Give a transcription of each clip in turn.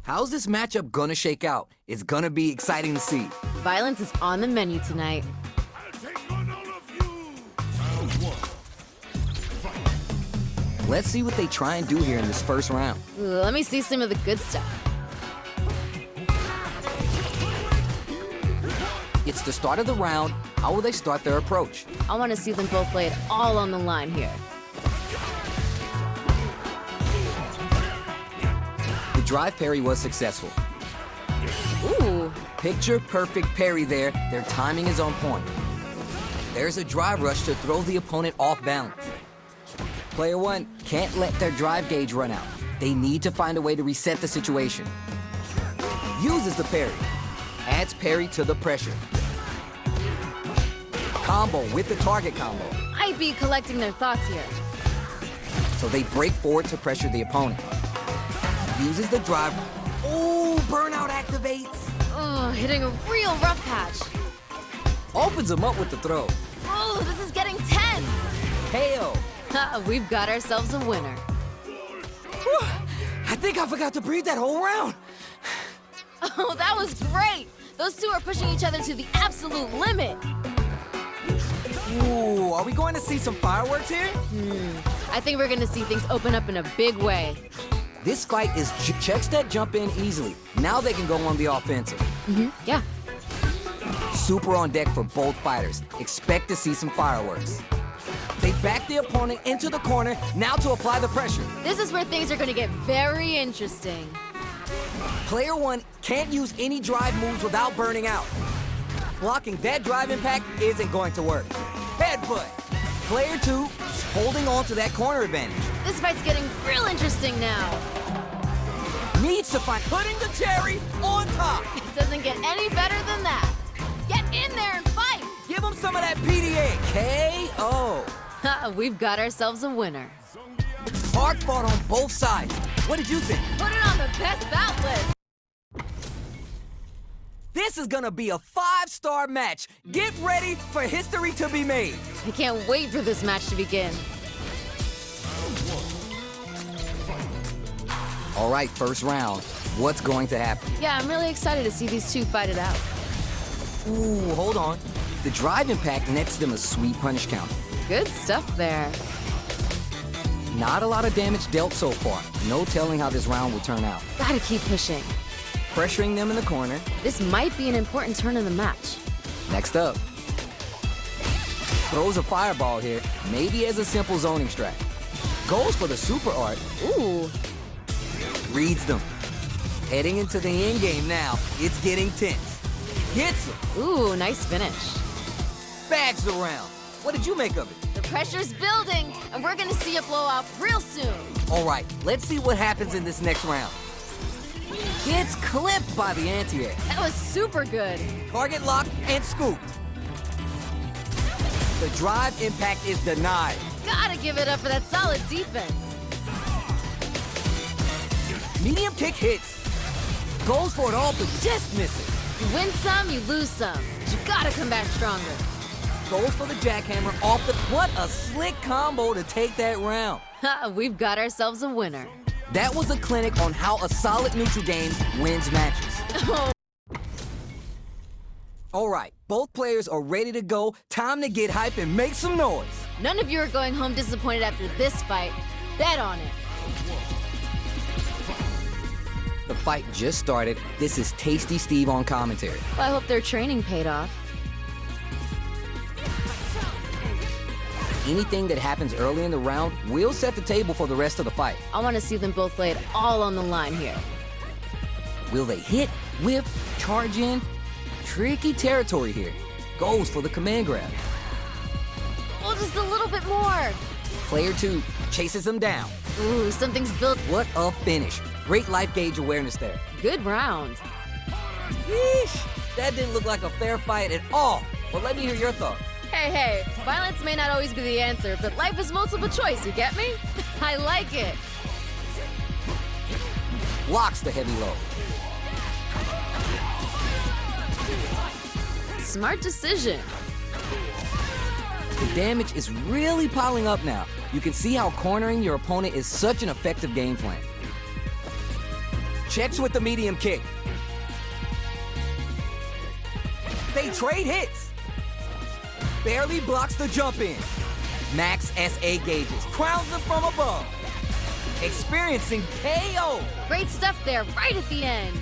How's this matchup gonna shake out? It's gonna be exciting to see. Violence is on the menu tonight. Let's see what they try and do here in this first round. Ooh, let me see some of the good stuff. It's the start of the round. How will they start their approach? I want to see them both lay it all on the line here. The drive parry was successful. Ooh. Picture perfect parry there. Their timing is on point. There's a drive rush to throw the opponent off balance. Player one can't let their drive gauge run out. They need to find a way to reset the situation. Uses the parry. Adds parry to the pressure. Combo with the target combo. Might be collecting their thoughts here. So they break forward to pressure the opponent. Uses the drive. Oh, burnout activates. Oh, hitting a real rough patch. Opens him up with the throw. Oh, this is getting tense. KO. We've got ourselves a winner. Whew. I think I forgot to breathe that whole round. Oh, that was great. Those two are pushing each other to the absolute limit. Ooh, are we going to see some fireworks here? I think we're going to see things open up in a big way. This fight is checks that jump in easily. Now they can go on the offensive. Yeah. Super on deck for both fighters. Expect to see some fireworks. They back the opponent into the corner, now to apply the pressure. This is where things are going to get very interesting. Player one can't use any drive moves without burning out. Blocking that drive impact isn't going to work. Headbutt. Player two holding on to that corner advantage. This fight's getting real interesting now. Needs to find putting the cherry on top. It doesn't get any better than that. Get in there and fight. Give him some of that PDA. KO. We've got ourselves a winner. Hard fought on both sides. What did you think? Put it on the best bout list. This is gonna be a 5-star match. Get ready for history to be made. I can't wait for this match to begin. All right, first round. What's going to happen? Yeah, I'm really excited to see these two fight it out. Ooh, hold on. The drive impact nets them a sweet punish count. Good stuff there. Not a lot of damage dealt so far. No telling how this round will turn out. Gotta keep pushing. Pressuring them in the corner. This might be an important turn in the match. Next up. Throws a fireball here, maybe as a simple zoning strat. Goes for the super art. Ooh. Reads them. Heading into the end game now. It's getting tense. Hits him. Ooh, nice finish. Bags the round. What did you make of it? The pressure's building, and we're gonna see a blowout real soon. All right, let's see what happens in this next round. Gets clipped by the anti-air. That was super good. Target locked and scooped. The drive impact is denied. Gotta give it up for that solid defense. Medium kick hits. Goes for it all, but just misses. You win some, you lose some. But you gotta come back stronger. Goes for the jackhammer off the... What a slick combo to take that round. We've got ourselves a winner. That was a clinic on how a solid neutral game wins matches. All right, both players are ready to go. Time to get hype and make some noise. None of you are going home disappointed after this fight. Bet on it. The fight just started. This is Tasty Steve on commentary. Well, I hope their training paid off. Anything that happens early in the round will set the table for the rest of the fight. I want to see them both lay it all on the line here. Will they hit, whip, charge in? Tricky territory here. Goes for the command grab. Oh, just a little bit more. Player two chases him down. Ooh, something's built. What a finish. Great life gauge awareness there. Good round. Yeesh, that didn't look like a fair fight at all. But let me hear your thoughts. Hey, violence may not always be the answer, but life is multiple choice, you get me? I like it. Locks the heavy low. Smart decision. The damage is really piling up now. You can see how cornering your opponent is such an effective game plan. checks with the medium kick. They trade hits. Barely blocks the jump in. Max SA gauges, crowns them from above. Experiencing KO. Great stuff there, right at the end.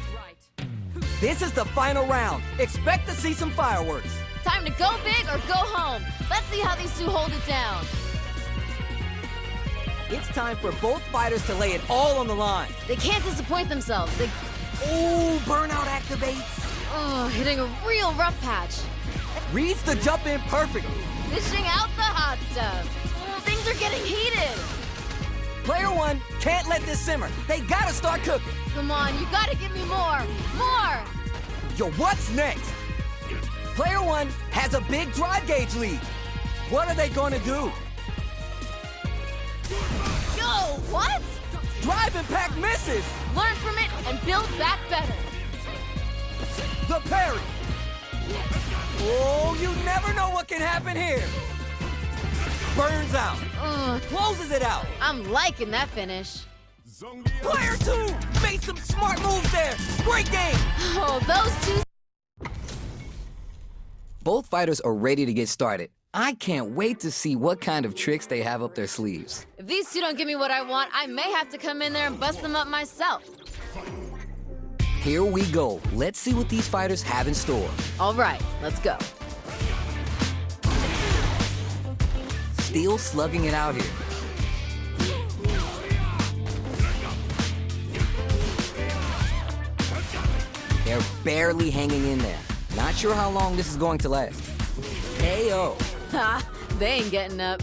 This is the final round. Expect to see some fireworks. Time to go big or go home. Let's see how these two hold it down. It's time for both fighters to lay it all on the line. They can't disappoint themselves. Ooh, burnout activates. Oh, hitting a real rough patch. Reads the jump in perfectly. Dishing out the hot stuff. Oh, things are getting heated. Player one can't let this simmer. They gotta start cooking. Come on, you gotta give me more. More! Yo, what's next? Player one has a big drive gauge lead. What are they gonna do? Yo, what? Drive impact misses. Learn from it and build back better. The parry. Oh, you never know what can happen here. Burns out. Closes it out. I'm liking that finish. Player two made some smart moves there. Great game. Oh, those two. Both fighters are ready to get started. I can't wait to see what kind of tricks they have up their sleeves. If these two don't give me what I want, I may have to come in there and bust them up myself. Here we go. Let's see what these fighters have in store. All right, let's go. Still slugging it out here. They're barely hanging in there. Not sure how long this is going to last. KO. Ha, they ain't getting up.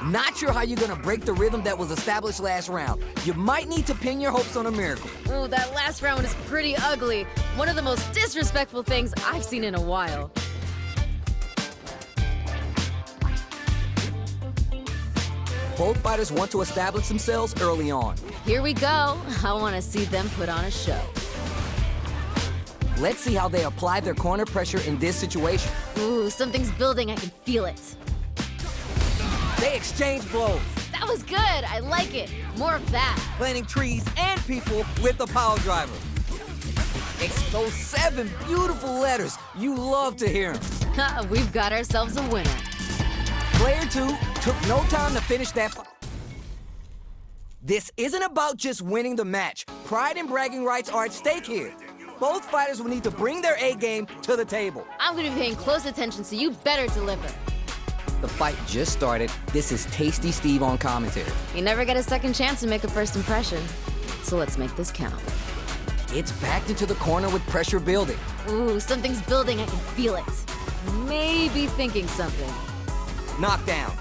Not sure how you're gonna break the rhythm that was established last round. You might need to pin your hopes on a miracle. Ooh, that last round is pretty ugly. One of the most disrespectful things I've seen in a while. Both fighters want to establish themselves early on. Here we go. I want to see them put on a show. Let's see how they apply their corner pressure in this situation. Ooh, something's building. I can feel it. They exchange blows. That was good. I like it. More of that. Planting trees and people with the power driver. Those 7 beautiful letters. You love to hear them. We've got ourselves a winner. Player 2 took no time to finish that fight. This isn't about just winning the match. Pride and bragging rights are at stake here. Both fighters will need to bring their A game to the table. I'm going to be paying close attention, so you better deliver. The fight just started. This is Tasty Steve on commentary. You never get a second chance to make a first impression. So let's make this count. It's backed into the corner with pressure building. Ooh, something's building. I can feel it. Maybe thinking something. Knockdown.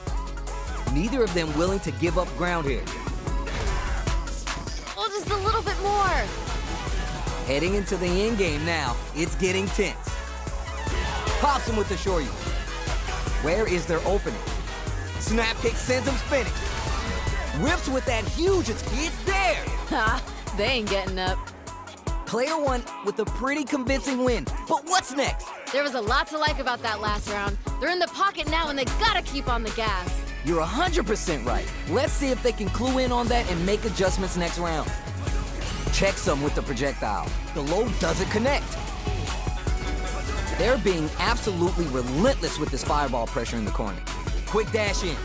Neither of them willing to give up ground here. Oh, just a little bit more. Heading into the end game now. It's getting tense. Pops him with the shoryu. Where is their opening? Snap kick sends him spinning. Whips with that huge, it's there. Ha, they ain't getting up. Player 1 with a pretty convincing win. But what's next? There was a lot to like about that last round. They're in the pocket now and they gotta keep on the gas. You're 100% right. Let's see if they can clue in on that and make adjustments next round. Checks them with the projectile. The low doesn't connect. They're being absolutely relentless with this fireball pressure in the corner. Quick dash in.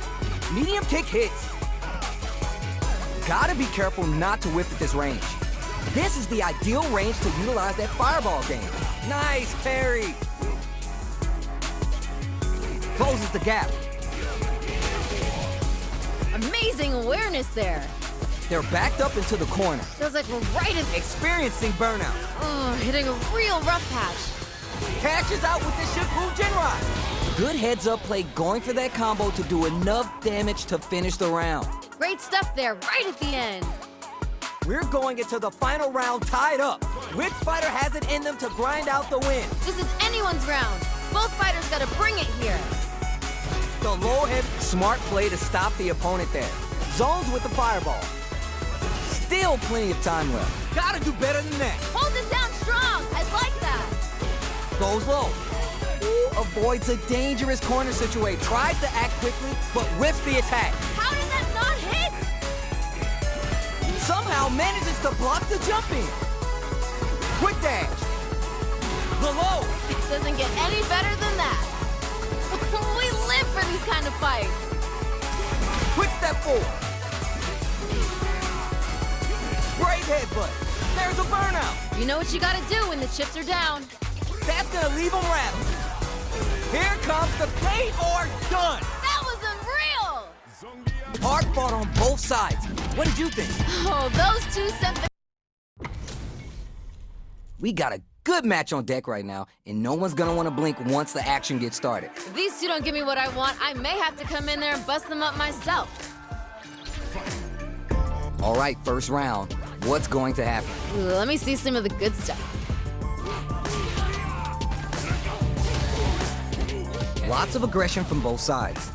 Medium kick hits. Gotta be careful not to whip at this range. This is the ideal range to utilize that fireball game. Nice parry. Closes the gap. Amazing awareness there. They're backed up into the corner. Feels like we're right in... Experiencing burnout. Hitting a real rough patch. Cashes out with the Shifu Jinrai. Good heads-up play going for that combo to do enough damage to finish the round. Great stuff there, right at the end. We're going into the final round tied up. Which fighter has it in them to grind out the win? This is anyone's round. Both fighters gotta bring it here. The low head, smart play to stop the opponent there. Zones with the fireball. Still plenty of time left. Gotta do better than that. Hold it down strong. I like that. Goes low. Ooh, avoids a dangerous corner situation. Tries to act quickly, but whiffs the attack. How did that not hit? Somehow somehow manages to block the jump in. Quick dash. The low. It doesn't get any better than that. We live for these kind of fights. Quick step forward. Brave headbutt. There's a burnout. You know what you gotta do when the chips are down. That's gonna leave him rattled. Here comes the pain or done. That was unreal! Hard fought on both sides. What did you think? Oh, those two sent the... We got a good match on deck right now, and no one's gonna wanna blink once the action gets started. If these two don't give me what I want, I may have to come in there and bust them up myself. All right, first round. What's going to happen? Ooh, let me see some of the good stuff. Lots of aggression from both sides.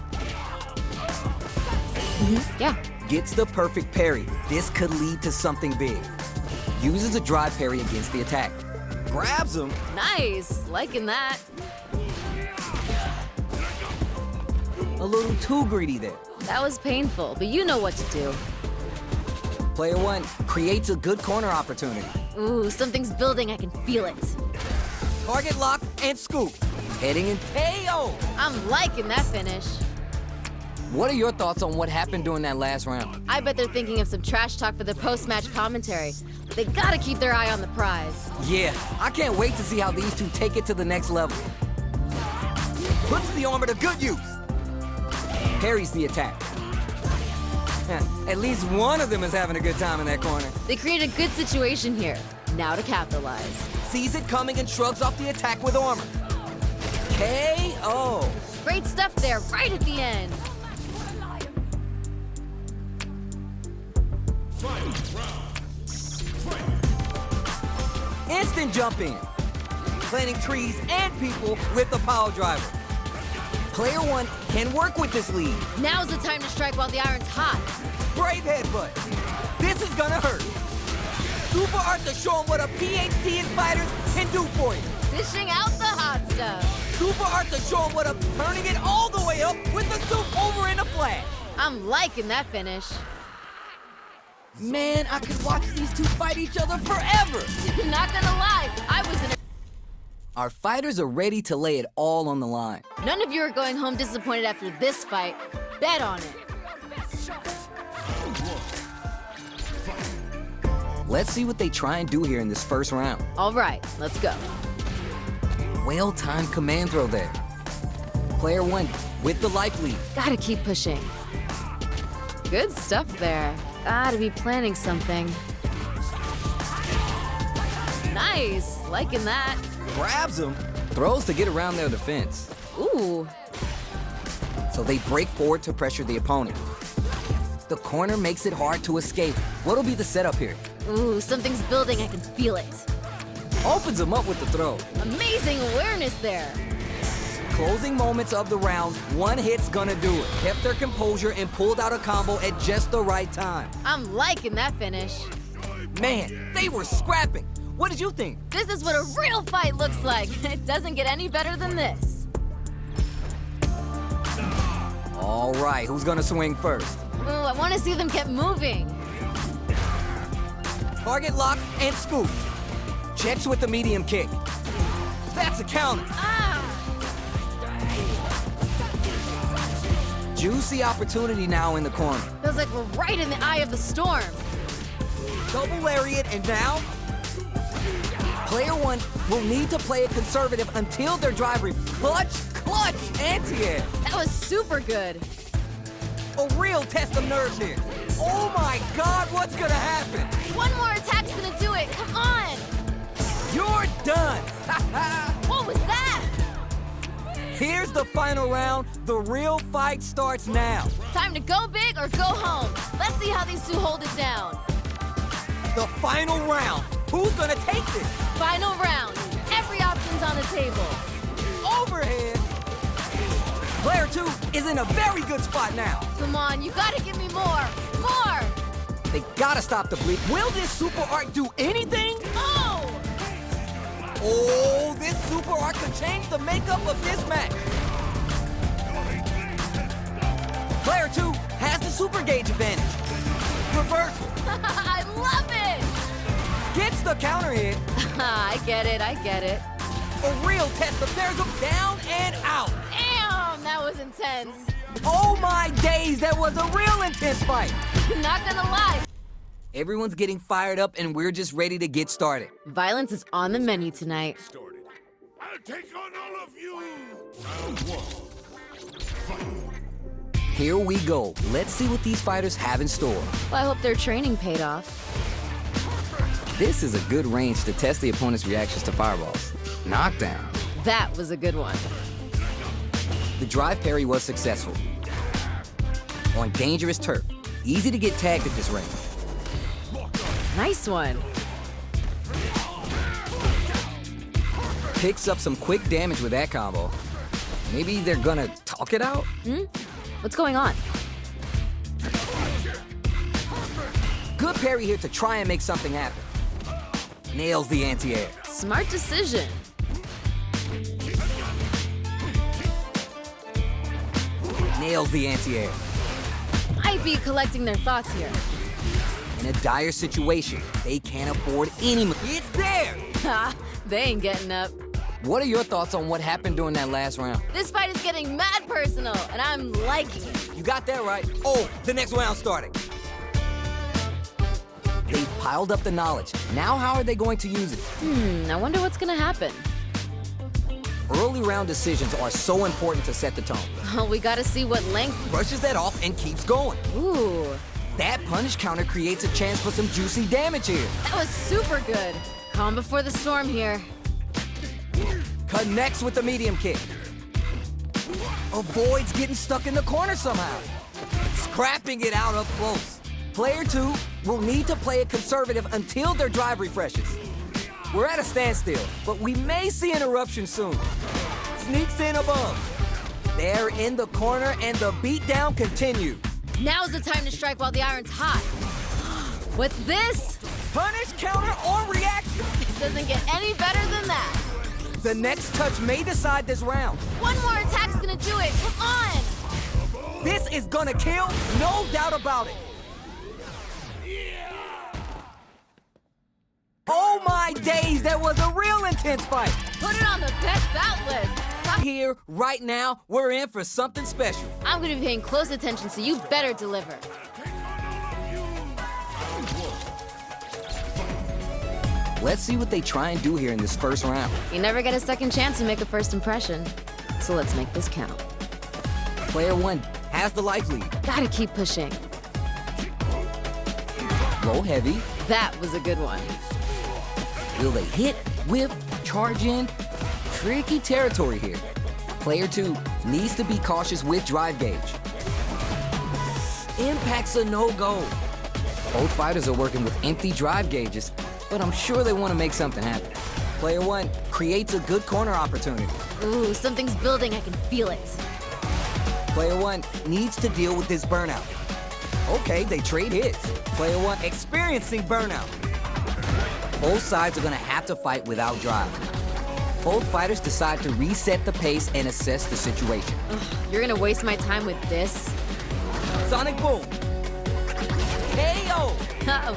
Yeah. Gets the perfect parry. This could lead to something big. Uses a drive parry against the attack. Grabs him. Nice. Liking that. A little too greedy there. That was painful, but you know what to do. Player one creates a good corner opportunity. Ooh, something's building. I can feel it. Target lock and scoop. Heading in KO. I'm liking that finish. What are your thoughts on what happened during that last round? I bet they're thinking of some trash talk for the post-match commentary. But they gotta keep their eye on the prize. Yeah, I can't wait to see how these two take it to the next level. Puts the armor to good use. Parries the attack. At least one of them is having a good time in that corner. They create a good situation here. Now to capitalize. Sees it coming and shrugs off the attack with armor. KO. Great stuff there, right at the end. Instant jump in. Planting trees and people with the power driver. Player one can work with this lead. Now's the time to strike while the iron's hot. Brave headbutt. This is gonna hurt. Super art to show them what a PhD in fighters can do for you. Dishing out the hot stuff. Super art to show them what a turning it all the way up with the soup over in a flash. I'm liking that finish. Man, I could watch these two fight each other forever. Not gonna lie, I was in a... Our fighters are ready to lay it all on the line. None of you are going home disappointed after this fight. Bet on it. Let's see what they try and do here in this first round. All right, let's go. Well-timed command throw there. Player one with the life lead. Gotta keep pushing. Good stuff there. Gotta be planning something. Nice, liking that. Grabs him, throws to get around their defense. Ooh. So they break forward to pressure the opponent. The corner makes it hard to escape. What'll be the setup here? Ooh, something's building, I can feel it. Opens him up with the throw. Amazing awareness there. Closing moments of the round, one hit's gonna do it. Kept their composure and pulled out a combo at just the right time. I'm liking that finish. Man, they were scrapping. What did you think? This is what a real fight looks like. It doesn't get any better than this. All right, who's gonna swing first? Ooh, I want to see them get moving. Target lock and scoop. Checks with the medium kick. That's a counter. Ah! Juicy opportunity now in the corner. Feels like we're right in the eye of the storm. Double lariat, and now player one will need to play it conservative until their drive clutch, anti-air. That was super good. A real test of nerves here. Oh my God, what's gonna happen? One more attack's gonna do it. Come on. You're done. What was that? Here's the final round. The real fight starts now. Time to go big or go home. Let's see how these two hold it down. The final round. Who's gonna take this? Final round. Every option's on the table. Overhead. Player two is in a very good spot now. Come on, you gotta give me more. More! They gotta stop the bleed. Will this super art do anything? Oh! Oh, this super art could change the makeup of this match. Player two has the super gauge advantage. Reversal. I love it! Gets the counter hit. I get it. A real test of theirs of down and out. Damn, that was intense. Oh my days, that was a real intense fight. Not gonna lie. Everyone's getting fired up and we're just ready to get started. Violence is on the menu tonight. I'll take on all of you! Round one. Fight. Here we go. Let's see what these fighters have in store. Well, I hope their training paid off. This is a good range to test the opponent's reactions to fireballs. Knockdown. That was a good one. The drive parry was successful. On dangerous turf. Easy to get tagged at this range. Nice one. Picks up some quick damage with that combo. Maybe they're gonna talk it out? What's going on? Good parry here to try and make something happen. Nails the anti-air. Smart decision. Nails the anti-air. Might be collecting their thoughts here. In a dire situation, they can't afford any. It's there! Ha! They ain't getting up. What are your thoughts on what happened during that last round? This fight is getting mad personal, and I'm liking it. You got that right. Oh, the next round starting. They've piled up the knowledge. Now how are they going to use it? I wonder what's gonna happen. Early round decisions are so important to set the tone. Oh, we gotta see what length. Brushes that off and keeps going. Ooh, That punish counter creates a chance for some juicy damage here. that was super good. Calm before the storm here. Connects with the medium kick. Avoids getting stuck in the corner somehow. Scrapping it out up close. Player 2 will need to play it conservative until their drive refreshes. We're at a standstill, but we may see an eruption soon. Sneaks in above. They're in the corner and the beatdown continues. Now's the time to strike while the iron's hot. What's this? Punish, counter, or reaction. It doesn't get any better than that. The next touch may decide this round. One more attack's gonna do it. Come on! This is gonna kill, no doubt about it. Oh my days, that was a real intense fight. Put it on the best bout list. Here, right now, we're in for something special. I'm gonna be paying close attention, so you better deliver. Let's see what they try and do here in this first round. You never get a second chance to make a first impression. So let's make this count. Player 1 has the life lead. Gotta keep pushing. Low heavy. That was a good one. Will they hit, whip, charge in? Tricky territory here. Player 2 needs to be cautious with drive gauge. Impact's a no-go. Both fighters are working with empty drive gauges, but I'm sure they want to make something happen. Player 1 creates a good corner opportunity. Ooh, something's building, I can feel it. Player 1 needs to deal with this burnout. Okay, they trade hits. Player 1 experiencing burnout. Both sides are gonna have to fight without drive. Both fighters decide to reset the pace and assess the situation. You're gonna waste my time with this? Sonic boom. KO.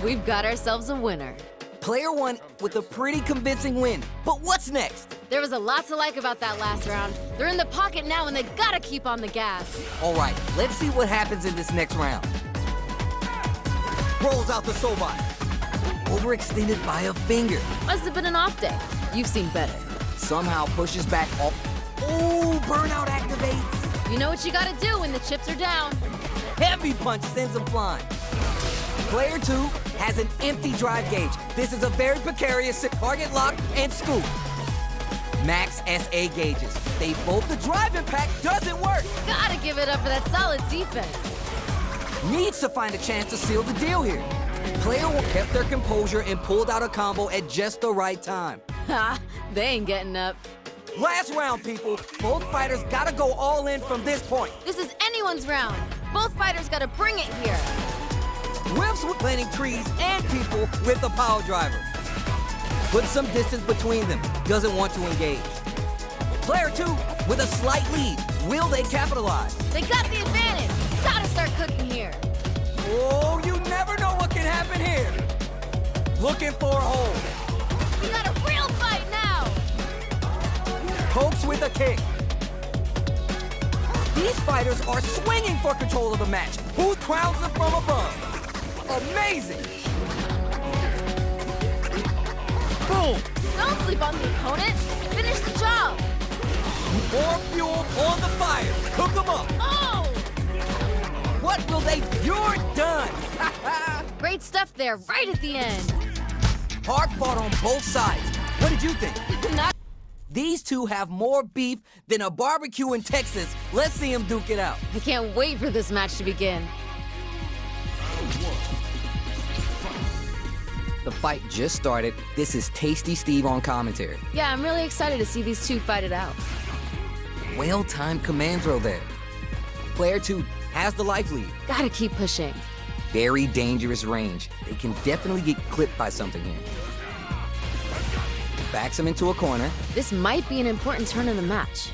We've got ourselves a winner. Player 1 with a pretty convincing win. But what's next? There was a lot to like about that last round. They're in the pocket now and they gotta keep on the gas. All right, let's see what happens in this next round. Rolls out the Sobot. Overextended by a finger. Must have been an off day. You've seen better. Somehow pushes back off. Oh, burnout activates. You know what you gotta do when the chips are down. Heavy punch sends him flying. Player 2 has an empty drive gauge. This is a very precarious target lock and scoop. Max SA gauges. The drive impact doesn't work. Gotta give it up for that solid defense. Needs to find a chance to seal the deal here. Player 1 kept their composure and pulled out a combo at just the right time. Ha, they ain't getting up. Last round, people. Both fighters gotta go all in from this point. This is anyone's round. Both fighters gotta bring it here. Whiffs with planting trees and people with the power driver. Put some distance between them. Doesn't want to engage. Player 2 with a slight lead. Will they capitalize? They got the advantage. Gotta start cooking here. Oh, you never know what can happen here. looking for a hold. We got a real fight now! Pokes with a kick. These fighters are swinging for control of the match. Who crowns them from above? Amazing! Boom! Don't sleep on the opponent. Finish the job. More fuel on the fire. Cook them up. Oh! What will they? You're done. Great stuff there, right at the end. Hard fought on both sides. What did you think? Not These two have more beef than a barbecue in Texas. Let's see them duke it out. I can't wait for this match to begin. The fight just started. This is Tasty Steve on commentary. Yeah, I'm really excited to see these two fight it out. Well-timed command throw there. Player 2 has the life lead. Gotta keep pushing. Very dangerous range. They can definitely get clipped by something here. Backs him into a corner. This might be an important turn in the match.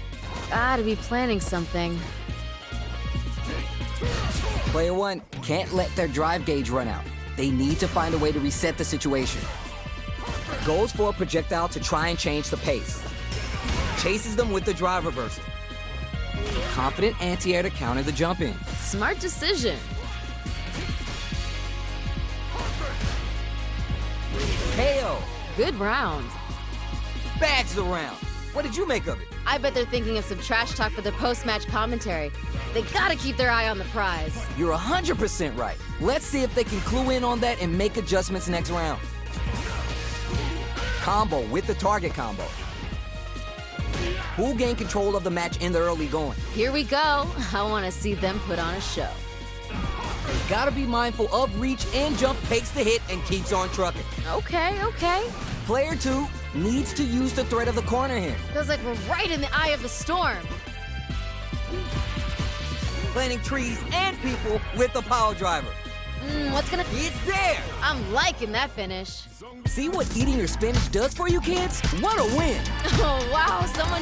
Gotta be planning something. Player 1 can't let their drive gauge run out. They need to find a way to reset the situation. Goes for a projectile to try and change the pace. Chases them with the drive reversal. Confident anti-air to counter the jump in. Smart decision. KO. Good round. Bags the round. What did you make of it? I bet they're thinking of some trash talk for their post-match commentary. They gotta keep their eye on the prize. You're 100% right. Let's see if they can clue in on that and make adjustments next round. Combo with the target combo. Who'll gain control of the match in the early going? Here we go. I wanna see them put on a show. Gotta be mindful of reach and jump, takes the hit and keeps on trucking. Okay, okay. Player 2 needs to use the threat of the corner here. Feels like we're right in the eye of the storm. Planting trees and people with the power driver. What's gonna... It's there! I'm liking that finish. See what eating your spinach does for you kids? What a win! Oh, wow, someone